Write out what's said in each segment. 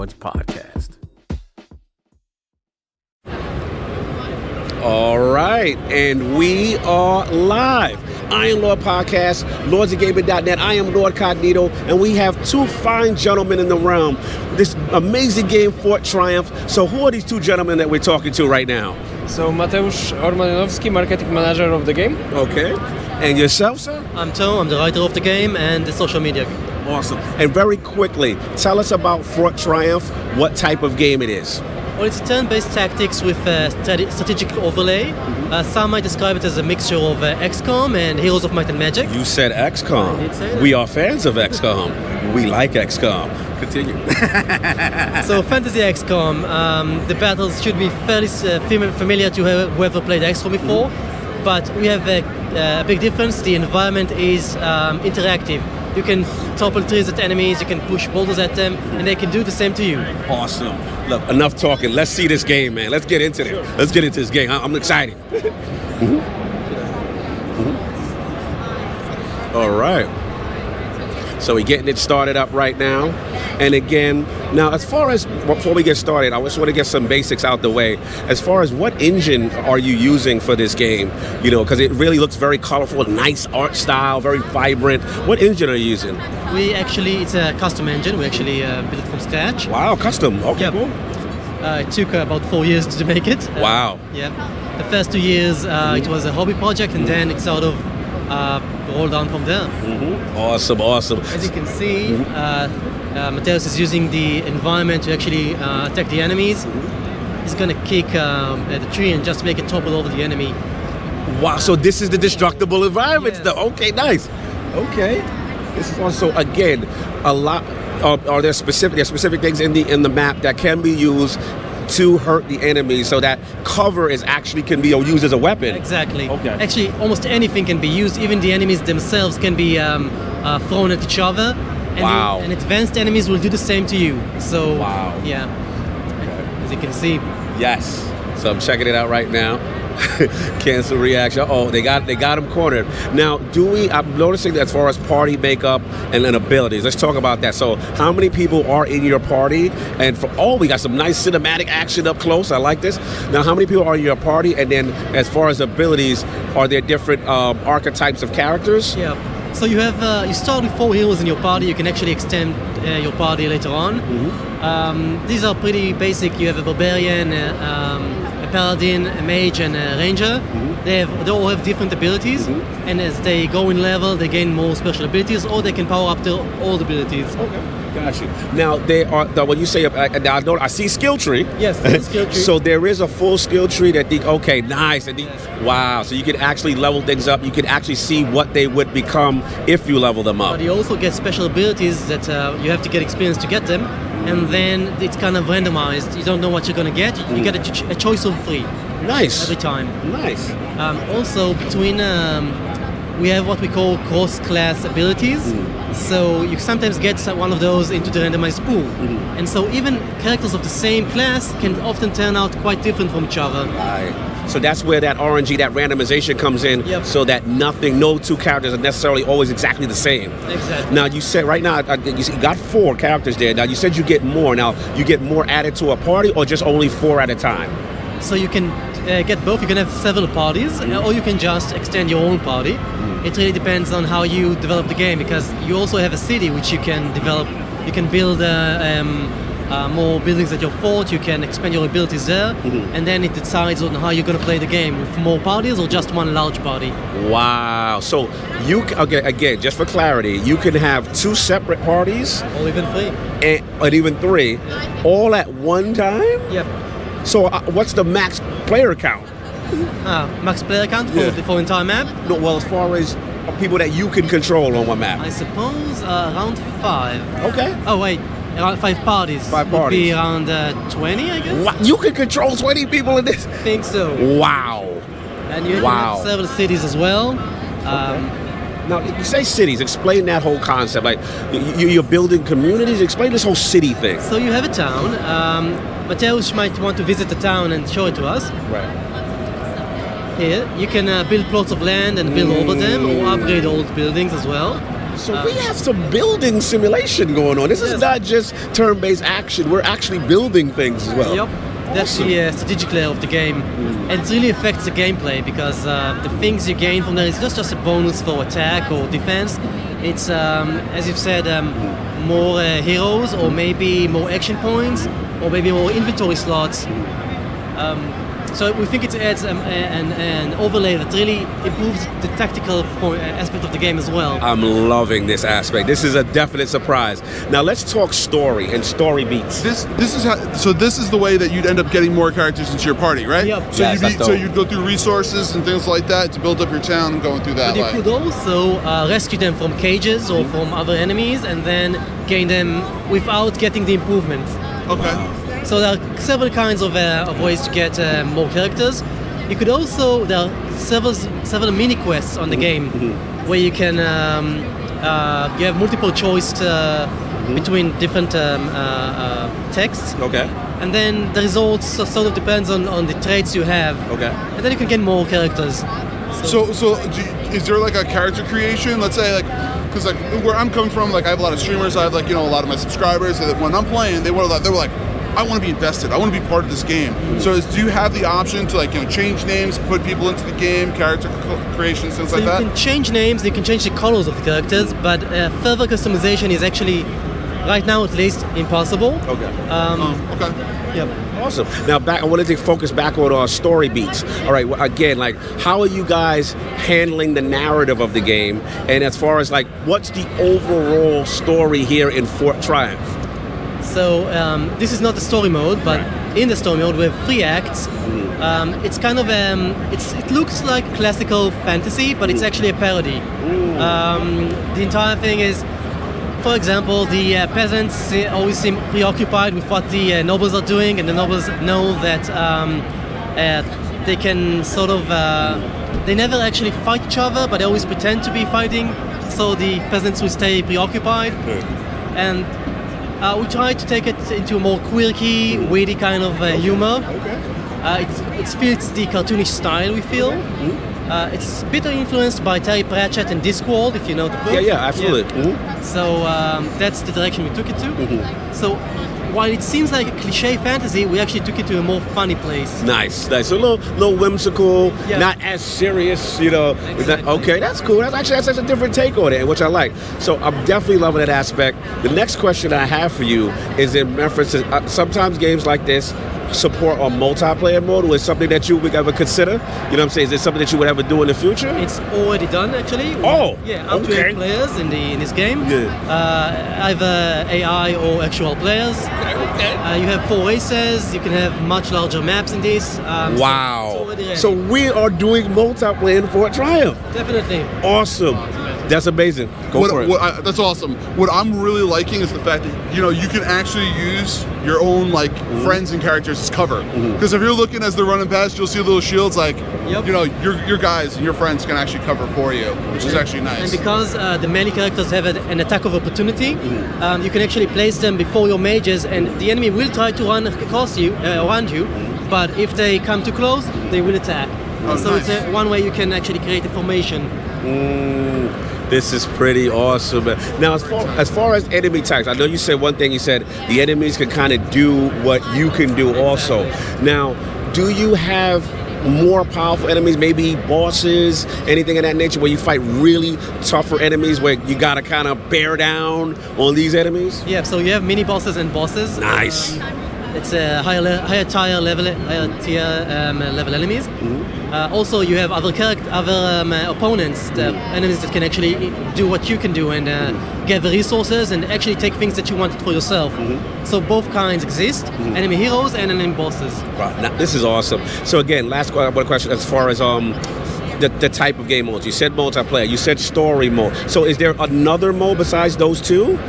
Lords podcast. All right, and we are live. Iron Lord Podcast, lordsofgaming.net. I am Lord Cognito, and we have two fine gentlemen in the realm. This amazing game, Fort Triumph. So who are these two gentlemen that we're talking to right now? So Mateusz Ormanowski, marketing manager of the game. Okay. And yourself, sir? I'm Tom, I'm the writer of the game and the social media. Awesome. And very quickly, tell us about Fort Triumph, what type of game it is. Well, it's turn-based tactics with a strategic overlay. Some might describe it as a mixture of XCOM and Heroes of Might and Magic. You said XCOM. I did say that. We are fans of XCOM. We like XCOM. Continue. So fantasy XCOM, the battles should be fairly familiar to whoever played XCOM before, but we have a big difference. The environment is interactive. You can topple trees at enemies, you can push boulders at them, and they can do the same to you. Awesome. Look, enough talking. Let's see this game, man. Let's get into it. Let's get into this game. I'm excited. All right. So we're getting it started up right now. And again, now as far as, before we get started, I just want to get some basics out the way. As far as what engine are you using for this game? You know, because it really looks very colorful, nice art style, very vibrant. What engine are you using? It's a custom engine. We actually built it from scratch. Wow, custom. Okay, cool. It took about 4 years to make it. Wow. Yeah. The first 2 years, it was a hobby project, and then it sort of rolled down from there. Awesome, awesome. As you can see, Mateusz is using the environment to actually attack the enemies. He's going to kick the tree and just make it topple over the enemy. Wow, so this is the destructible environment. Yes. Okay, nice. Okay. This is also, again, a lot. Are there specific things in the map that can be used to hurt the enemy, so that cover can be used as a weapon? Exactly. Okay. Actually, almost anything can be used. Even the enemies themselves can be thrown at each other. And Wow. And advanced enemies will do the same to you. So, Wow. yeah. Okay. As you can see. Yes. So I'm checking it out right now. Cancel reaction. Oh, they got him cornered. Now, I'm noticing that as far as party makeup and abilities, let's talk about that. So how many people are in your party? And we got some nice cinematic action up close. I like this. Now, how many people are in your party? And then as far as abilities, are there different archetypes of characters? Yeah. So you have you start with 4 heroes in your party. You can actually extend your party later on. These are pretty basic. You have a barbarian, a paladin, a mage, and a ranger. They all have different abilities, and as they go in level, they gain more special abilities, or they can power up to all the abilities. Okay. Gotcha. Now when you say now I see skill tree. Yes, skill tree. So there is a full skill tree that okay, nice. And wow, so you can actually level things up. You can actually see what they would become if you level them up. But you also get special abilities that you have to get experience to get them, and then it's kind of randomized. You don't know what you're gonna get. You get a choice of 3. Nice. Every time. Nice. Also, between we have what we call cross-class abilities. So you sometimes get one of those into the randomized pool. And so even characters of the same class can often turn out quite different from each other. Right. So that's where that RNG, that randomization comes in. Yep. So that no two characters are necessarily always exactly the same. Exactly. Now you said right now you got 4 characters there. Now you said you get more. Now you get more added to a party, or just only 4 at a time? So you can get both. You can have several parties, or you can just extend your own party. It really depends on how you develop the game, because you also have a city which you can develop. You can build more buildings at your fort. You can expand your abilities there, and then it decides on how you're going to play the game, with more parties or just one large party. Wow. So again, just for clarity, you can have 2 separate parties, Or even 3. and even 3, all at one time. Yep. So what's the max player count? Max player count for the entire map? No, well, as far as people that you can control on one map. I suppose around 5. Okay. Oh wait, around 5 parties. 5 would parties. be around 20, I guess. What? You can control 20 people in this? I think so. Wow. And you Wow. have several cities as well. Now, you say cities. Explain that whole concept. Like, you're building communities. Explain this whole city thing. So you have a town. Mateusz might want to visit the town and show it to us. Right. Here, you can build plots of land and build over them, or upgrade old buildings as well. So we have some building simulation going on. This is not just turn-based action. We're actually building things as well. Yep. That's the strategic layer of the game, and it really affects the gameplay because the things you gain from there is not just a bonus for attack or defense. It's, as you've said, more heroes, or maybe more action points, or maybe more inventory slots. So we think it adds an overlay that really improves the tactical aspect of the game as well. I'm loving this aspect. This is a definite surprise. Now let's talk story and story beats. This is the way that you'd end up getting more characters into your party, right? Yep. So you'd go through resources and things like that to build up your town and going through that. But you could also rescue them from cages or from other enemies, and then gain them without getting the improvements. Okay. So there are several kinds of ways to get more characters. You could also, there are several mini quests on the game where you can you have multiple choice between different texts. Okay. And then the results sort of depends on the traits you have. Okay. And then you can get more characters. So is there like a character creation? Let's say because where I'm coming from, I have a lot of streamers. I have a lot of my subscribers that when I'm playing, they were like, I want to be invested. I want to be part of this game. So do you have the option to change names, put people into the game, character creations, things like that? You can change names, you can change the colors of the characters, but further customization is actually, right now at least, impossible. Okay. Okay. Yep. Awesome. Now I wanted to focus back on our story beats. All right. Again, how are you guys handling the narrative of the game? And as far as what's the overall story here in Fort Triumph? So this is not the story mode, but in the story mode we have 3 acts. It's kind of it looks like classical fantasy, but it's actually a parody. The entire thing is, for example, the peasants always seem preoccupied with what the nobles are doing, and the nobles know that they can sort of they never actually fight each other, but they always pretend to be fighting, so the peasants will stay preoccupied. And we try to take it into a more quirky, witty kind of humor. It fits the cartoonish style, we feel. It's a bit influenced by Terry Pratchett and Discworld, if you know the book. Yeah, absolutely. Yeah. So that's the direction we took it to. So while it seems like a cliche fantasy, we actually took it to a more funny place. Nice. So a little whimsical, not as serious, Exactly. Okay, that's cool. That's a different take on it, which I like. So I'm definitely loving that aspect. The next question I have for you is in reference to sometimes games like this support a multiplayer mode, or is something that you would ever consider? You know what I'm saying? Is it something that you would ever do in the future? It's already done, actually. Oh, yeah, up to 8 players in this game. Either AI or actual players. Okay. You have 4 races. You can have much larger maps in this. Wow. So So we are doing multiplayer in Fort Triumph. definitely. Awesome. That's amazing. Go for it. That's awesome. What I'm really liking is the fact that you can actually use your own friends and characters as cover. Because if you're looking as they're running past, you'll see little shields your guys and your friends can actually cover for you, which is actually nice. And because the melee characters have an attack of opportunity, you can actually place them before your mages, and the enemy will try to run across you, around you. But if they come too close, they will attack. So nice. it's one way you can actually create a formation. This is pretty awesome. Now, as far as enemy types, I know you said one thing. You said the enemies can kind of do what you can do also. Now, do you have more powerful enemies, maybe bosses, anything of that nature, where you fight really tougher enemies, where you got to kind of bear down on these enemies? Yeah, so you have mini bosses and bosses. Nice. It's a higher tier level enemies. Also, you have other opponents, the enemies that can actually do what you can do and gather resources and actually take things that you wanted for yourself. So both kinds exist: enemy heroes and enemy bosses. Right. Now, this is awesome. So again, last question as far as the type of game modes. You said multiplayer. You said story mode. So is there another mode besides those two?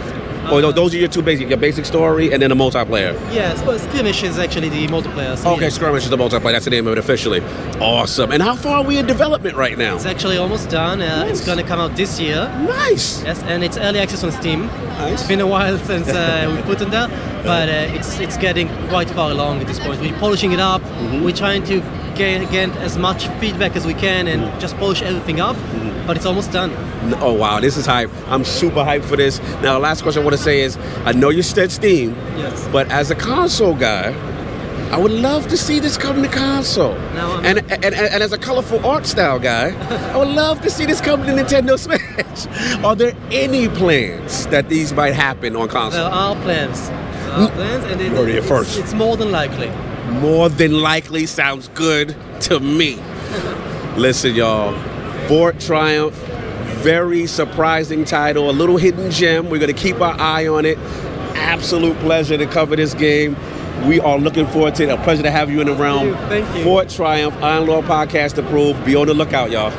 Or those are your two basic, your basic story and then a multiplayer? Yeah, Skirmish is actually the multiplayer. So Okay, Skirmish is the multiplayer. That's the name of it officially. Awesome. And how far are we in development right now? It's actually almost done. It's going to come out this year. Nice. Yes, and it's early access on Steam. Nice. It's been a while since we put it there, but it's getting quite far along at this point. We're polishing it up. We're trying to get as much feedback as we can and just polish everything up. But it's almost done. Oh wow, this is hype. I'm super hyped for this. Now, the last question I want to say is, I know you said Steam, Yes. but as a console guy, I would love to see this come to console. Now, And as a colorful art style guy, I would love to see this come to Nintendo Switch. Are there any plans that these might happen on console? There are plans. And You heard it here first. it's more than likely. More than likely sounds good to me. Listen, y'all, Fort Triumph, very surprising title, a little hidden gem. We're going to keep our eye on it. Absolute pleasure to cover this game. We are looking forward to it. A pleasure to have you in the realm. Thank you. Fort Triumph, Iron Lord Podcast approved. Be on the lookout, y'all.